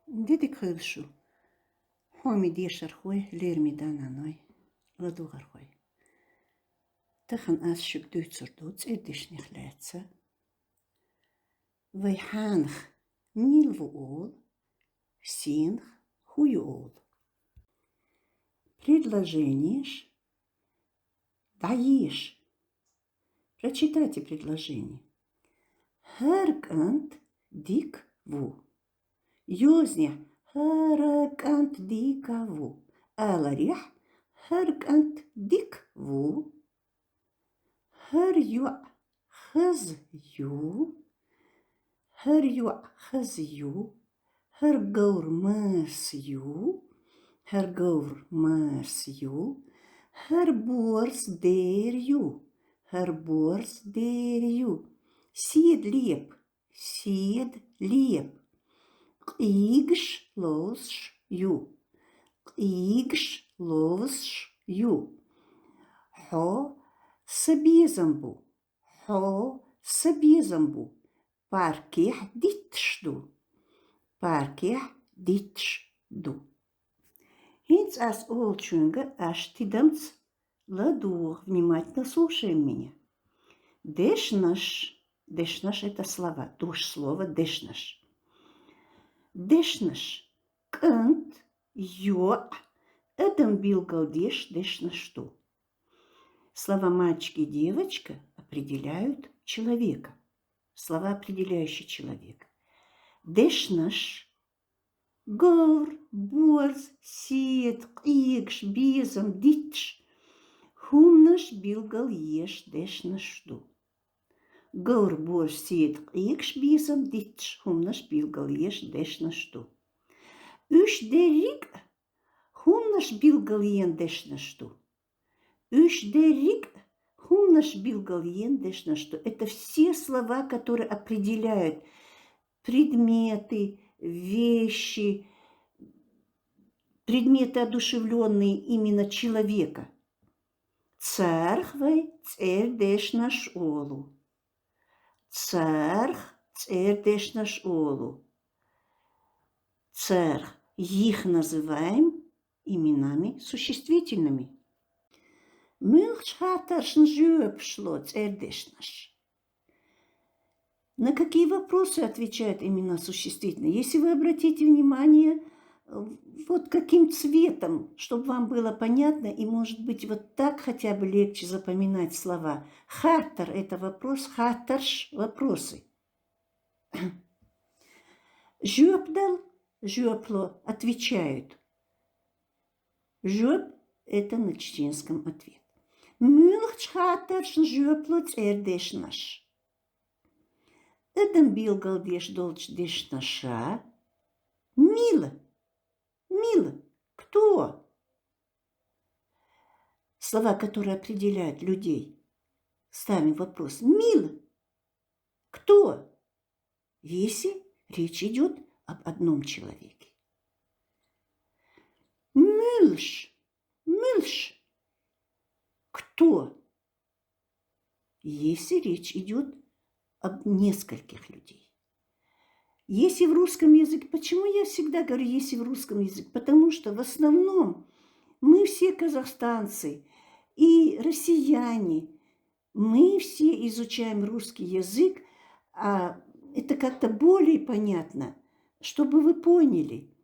Дедик хылшу. Хоми дешархой, лерми дананой, ладугархой. Тахан аз шук дуйцурдуц эдишних леца. Вайханх милву ол, синх хую ол. Предложение даешь. Прочитайте предложение. Herkant dik ву. Юзня herkant дика ву. Аларих herkant дик ву. Herju хазю. Herju хазю. Hergaur масю. Hergaur масю. Herboors derju. Herboors derju. Sied liep. Sied liep. Qigsh los ju. Qigsh los ju. Ho sabezambu. Ho sabezambu. Parkih ditshdu. Parkih ditshdu. Хинц ас олчунга аш тидамц ладух. Внимательно слушаем меня. Дешнаш. Дешнаш это слова. Душ слова дешнаш. Дешнаш. Кант. Йо. Эдам билгал дешнашту. Слова мальчик и девочка определяют человека. Слова, определяющие человека. Дешнаш. Гор, борз, сиет, қиғш, безам, дитш. Хумнаш билгал еш дешнашту. Гор, борз, сиет, қиғш, безам, дитш. Хумнаш билгал еш дешнашту. Үш дериг. Хумнаш билгал ен дешнашту. Үш дериг. Хумнаш билгал ен дешнашту. Это все слова, которые определяют предметы, вещи, предметы, одушевленные именно человека. Цархвай цердеш наш олу. Царх цердеш наш олу. Царх. Их называем именами существительными. Мылчхатаршн жюпшло цердеш наш. На какие вопросы отвечают имена существительные? Если вы обратите внимание, вот каким цветом, чтобы вам было понятно, и, может быть, вот так хотя бы легче запоминать слова. Хаттар – это вопрос, хаттарш – вопросы. Жёпдал, жёпло – отвечают. Жёп – это на чеченском ответ. Мюлхч хаттаршн жёпло цердешнаш. Эдам билгал деш наша. Мила. Мила. Кто? Слова, которые определяют людей. Ставим вопрос. Мила. Кто? Если речь идет об одном человеке. Мылш. Мылш. Кто? Если речь идет об нескольких людей. Если в русском языке, почему я всегда говорю если в русском языке? Потому что в основном мы все казахстанцы и россияне, мы все изучаем русский язык, а это как-то более понятно, чтобы вы поняли.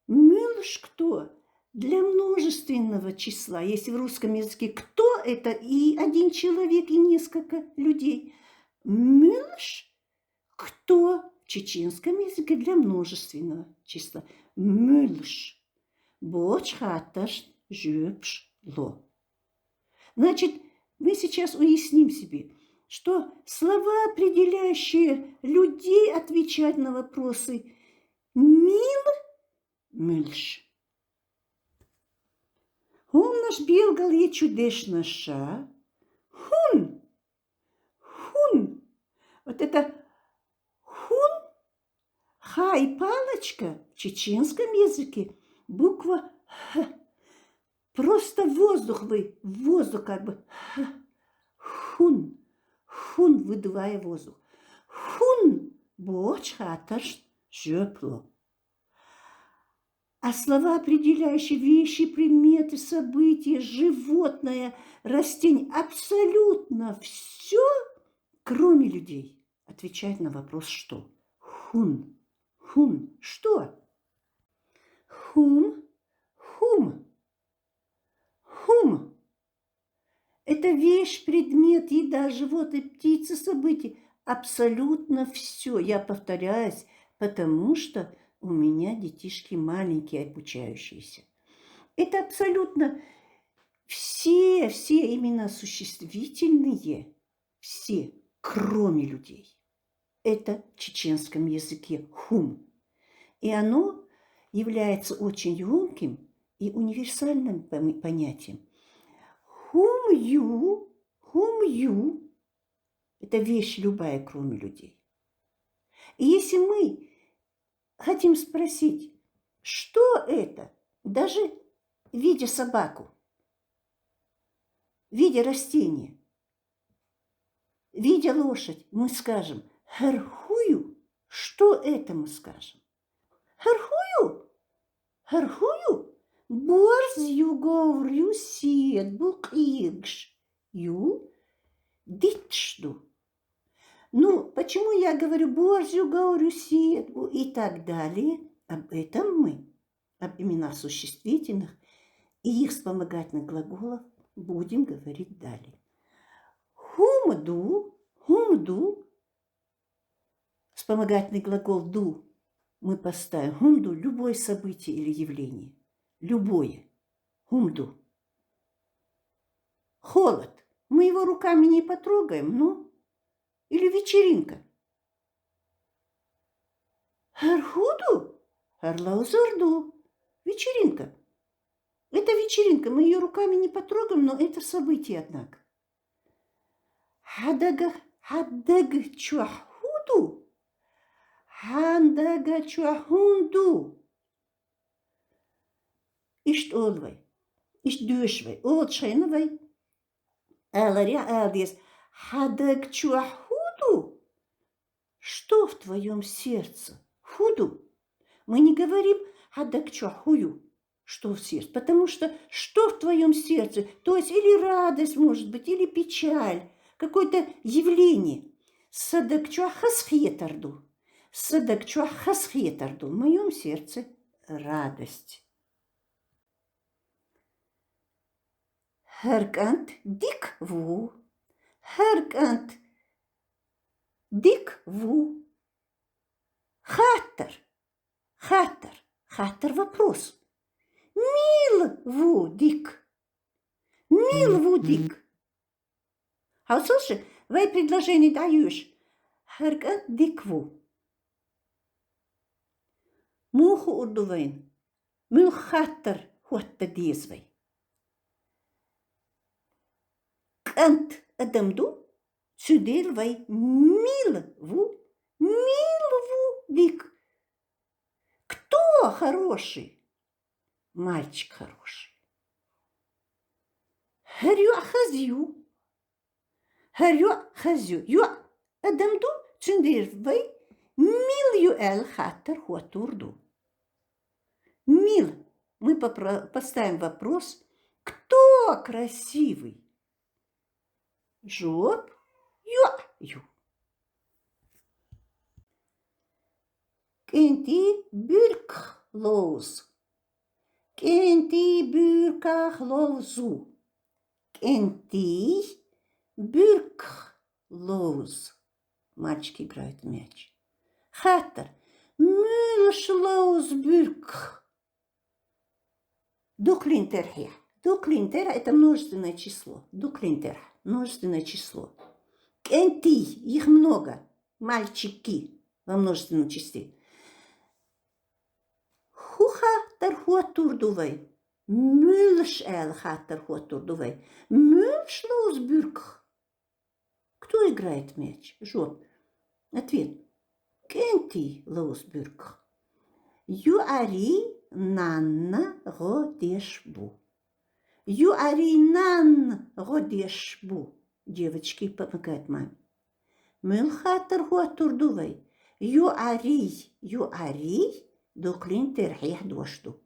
Мылш кто? Для множественного числа. Если в русском языке кто это и один человек, и несколько людей. Мылш кто? В чеченском языке для множественного числа. Мылш. Боч хатташ жюпш ло. Значит, мы сейчас уясним себе, что слова, определяющие людей, отвечать на вопросы мил, мылш. Он наш билгал е чудешнаша. Хун. Хун. Вот это хун, ха и палочка в чеченском языке буква х. Просто воздух воздух как бы хун. Хун, выдувая воздух. Хун, боч хаташ жёпло. А слова, определяющие вещи, предметы, события, животное, растение, абсолютно все, кроме людей, отвечает на вопрос «что?». Хун. Хун. Что? Хум. Хум. Хум. Это вещь, предмет, еда, животные, птицы, события. Абсолютно все. Я повторяюсь, потому что у меня детишки маленькие, обучающиеся. Это абсолютно все имена существительные, все, кроме людей. Это в чеченском языке хум. И оно является очень емким и универсальным понятием. Хум-ю – это вещь любая, кроме людей. И если мы хотим спросить, что это, даже видя собаку, видя растение, видя лошадь, мы скажем «хархую». Что это мы скажем? «Хархую». «Хархую». Борз юговрю сиет букигш. Ю дитшду. Ну, почему я говорю борзю говорю сиет и так далее? Об этом мы, об именах существительных и их вспомогательных глаголов будем говорить далее. Хумду, вспомогательный глагол ду мы поставим. Хумду – любое событие или явление. Любое. Хумду. Холод. Мы его руками не потрогаем, ну? Или вечеринка. Хархуду? Харлаузарду. Вечеринка. Это вечеринка. Мы ее руками не потрогаем, но это событие, однако. Хаддаг чуахуду. Хандага чуахунду. Ишт олвай. Ишт дюшвай. Олчайновай. Эларя элдис. Хаддаг чуахуду. Что в твоем сердце? Худу. Мы не говорим хаддаг чуахую. Что в сердце? Потому что что в твоем сердце? То есть или радость, может быть, или печаль. Какое-то явление. Садакчуахасхетарду. Садакчуахасхетарду. В моем сердце радость. Херкант дикву. Херкант дикву. Хаттер. Хаттер. Хаттер вопрос. Милву дик. Милву дик. А слушай, вай предложение даешь. Херкант дикву. Муху урдувайн. Мил хаттер хуатта дезвай. Кант адамду сюдел вай милву дик. Кто хороший? Мальчик хороший. Харю хазю. Ю адамду сюдел вай мил юэл хаттер хуатурду. Мил. Мы поставим вопрос. Кто красивый? Жоп, ю. Кенти бюркхлоуз. Кенти бюркхлоузу. Кенти бюркхлоуз. Мальчики играют в мяч. Хаттер. Мюлшлоуз бюрк. Дуклинтерхе. Дуклинтер – это множественное число. Дуклинтер. Множественное число. Кенти, их много. Мальчики во множественном числе. Хуха тархуатурдувай. Мюлшел хаттархуатурдувай. Мюлшлоусбюрг. Кто играет в мяч? Жоп. Ответ. Кенти лоусбюрг. Юари нанна годешбу. Юаринан годешбу. Девочки помогают маме. Мюлхатер хуатурдувай. Юари. Дуклин терхех дошту.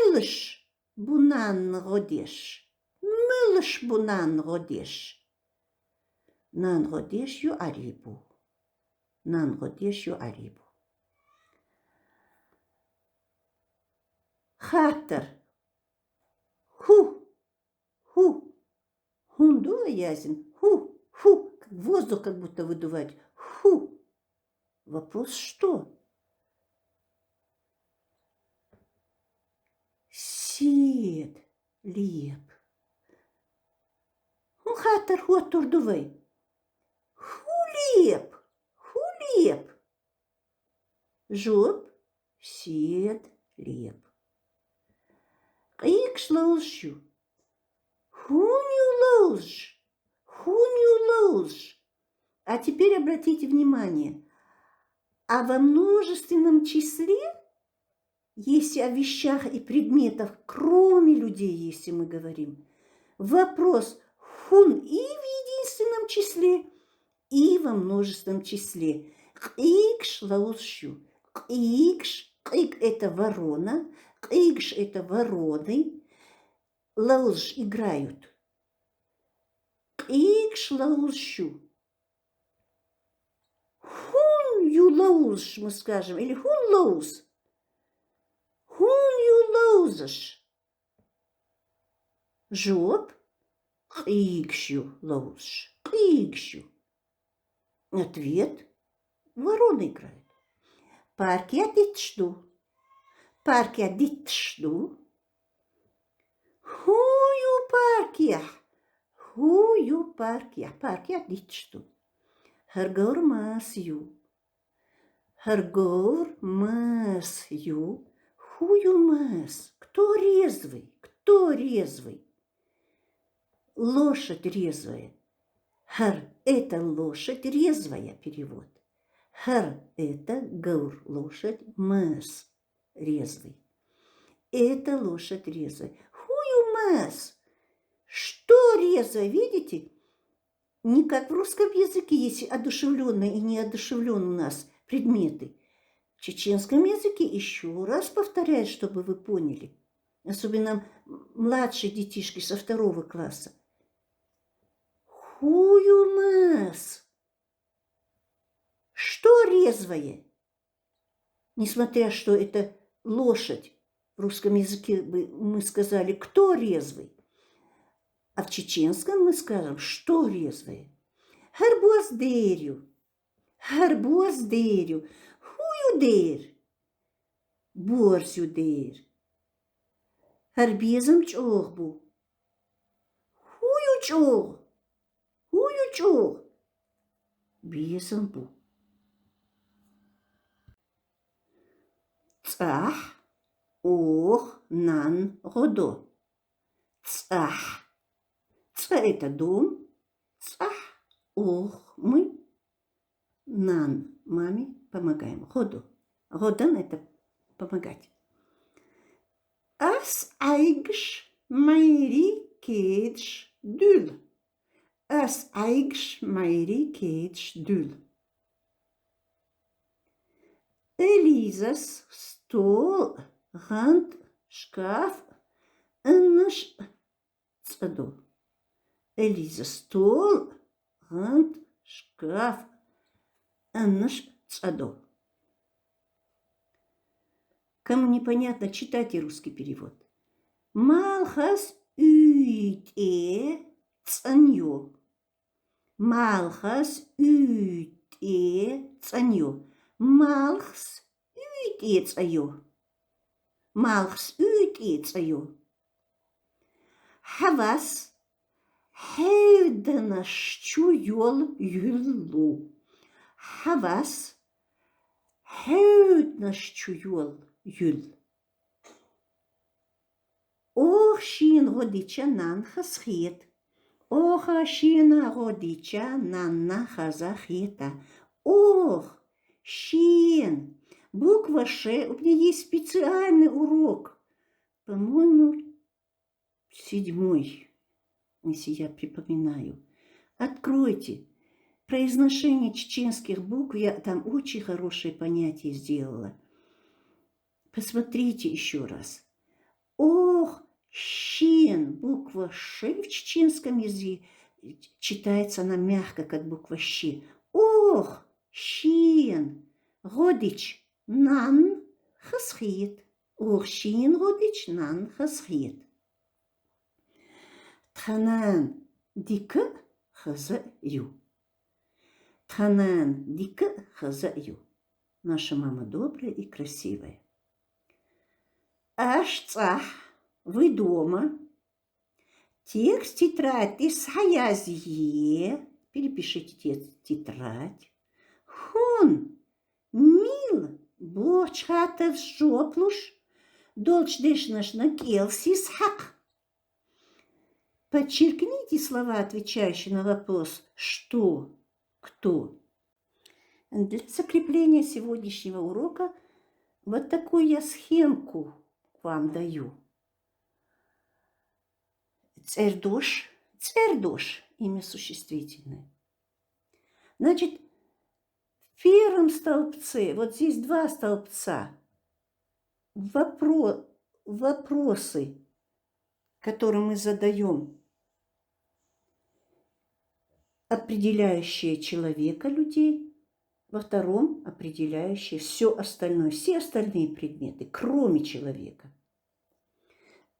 Мылыш бунан годеш. Мылыш бунан годеш. Нан годеш ю арибу. Нан годеш ю арибу. Хатер. Ху. Ху. Хунду язин. Ху. Фу, воздух как будто выдувать. Фу. Вопрос что? Сед, леп. Хатер хуатур дувай. Хулеп, хулеп. Жоп, сед, леп. Каик шлаушю. Хуню лоуж. Хуню лоуж. А теперь обратите внимание. А во множественном числе, если о вещах и предметах, кроме людей, если мы говорим, вопрос хун и в единственном числе, и во множественном числе. Кикш лаусшу. Кикш, кик это ворона, кикш это вороны. Лауш играют. Кикш лаусшу. Хун ю лауш, мы скажем, или хун лаус. Хун ю лаузаш. Жоп. Кикшу лауш. Кикшу. Ответ. Ворона играет. Паркия дитшду. Паркия дитшду. Хую паркия. Хую паркия. Паркия дитшду. Харгор масью. Харгор масью. Хую мас. Кто резвый? Кто резвый? Лошадь резвая. Хар – это лошадь резвая, перевод. Хар – это гаур, лошадь, мас – резвый. Это лошадь резвая. Хую мас. Что резвое, видите? Не как в русском языке есть одушевленные и неодушевленные у нас предметы. В чеченском языке еще раз повторяю, чтобы вы поняли. Особенно младшие детишки со 2 класса. Хую мас. Что резвое? Несмотря что это лошадь, в русском языке мы сказали, кто резвый. А в чеченском мы скажем, что резвое. Харбуаздерю. Харбуаздерю. Хуюдер. Борсюдер. Харбезом чохбу. Хую чох. Хую чох. Безом бу. Цах. Ох, нан, годо. Цах. Цах – это дом. Цах. Ох, мы. Нан, маме помогаем. Годо. Годан – это помогать. Ас айгш майри кедш дюл. Ас айгш майри кедш дюл. Элизас стол, ганд, шкаф, наш цадо. Элиза стол, ганд, шкаф, наш цадо. Кому непонятно, читайте русский перевод. Малхас ute цаньо. Малхас ute цаньо. Малхс ute цайо. Малхс ute цайо. Хавас хевдана щуйол юллу. Хавас хевдана щуйол юл. Ох, шин годича нан хасхет. Оха шина годича нанна хазахета. Ох, шин. Буква Ш. У меня есть специальный урок. По-моему, 7, если я припоминаю. Откройте. Произношение чеченских букв, я там очень хорошее понятие сделала. Посмотрите еще раз. Ох, щин. Буква Ш в чеченском языке читается она мягко, как буква Щ. Ох, щин. Родич нан хасхит. Ох, щин родич нан хасхит. Тханан дика хазаю. Тханан дика хазаю. Наша мама добрая и красивая. Ашцах, вы дома. Текст тетрадь из хаязье. Перепишите тетрадь. Хун, мил, бочхата в жоплуш. Долч дешнаш на келсис хак. Подчеркните слова, отвечающие на вопрос «что?», «кто?». Для закрепления сегодняшнего урока вот такую я схемку вам даю. Цердош, цердош, имя существительное. Значит, в первом столбце, вот здесь два столбца, вопросы, которые мы задаем, определяющие человека, людей, во втором определяющие все остальное, все остальные предметы, кроме человека.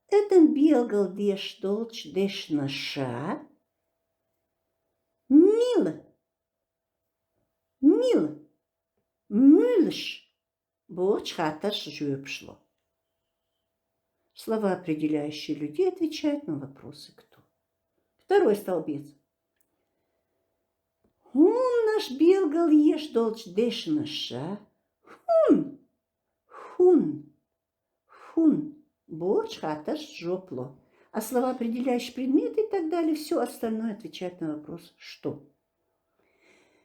Это белгал деш долч деш наша, мил, мил, мылш, боч хаташ жюпшло. Слова, определяющие людей, отвечают на вопросы «кто?». Второй столбец. Хун наш белгал еш долч деш наша. Хун, хун, хун, боч хаташ жопло. А слова, определяющие предметы и так далее, все остальное отвечает на вопрос «что?».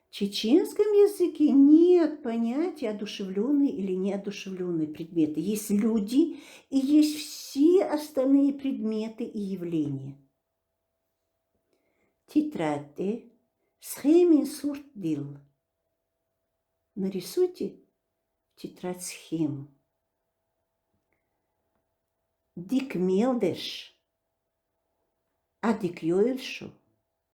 В чеченском языке нет понятия одушевленные или неодушевленные предметы. Есть люди и есть все остальные предметы и явления. Тетрадь. Схемин сурдил. Нарисуйте в тетрадь схему. Дик мелдеш, а дик йоэльшу.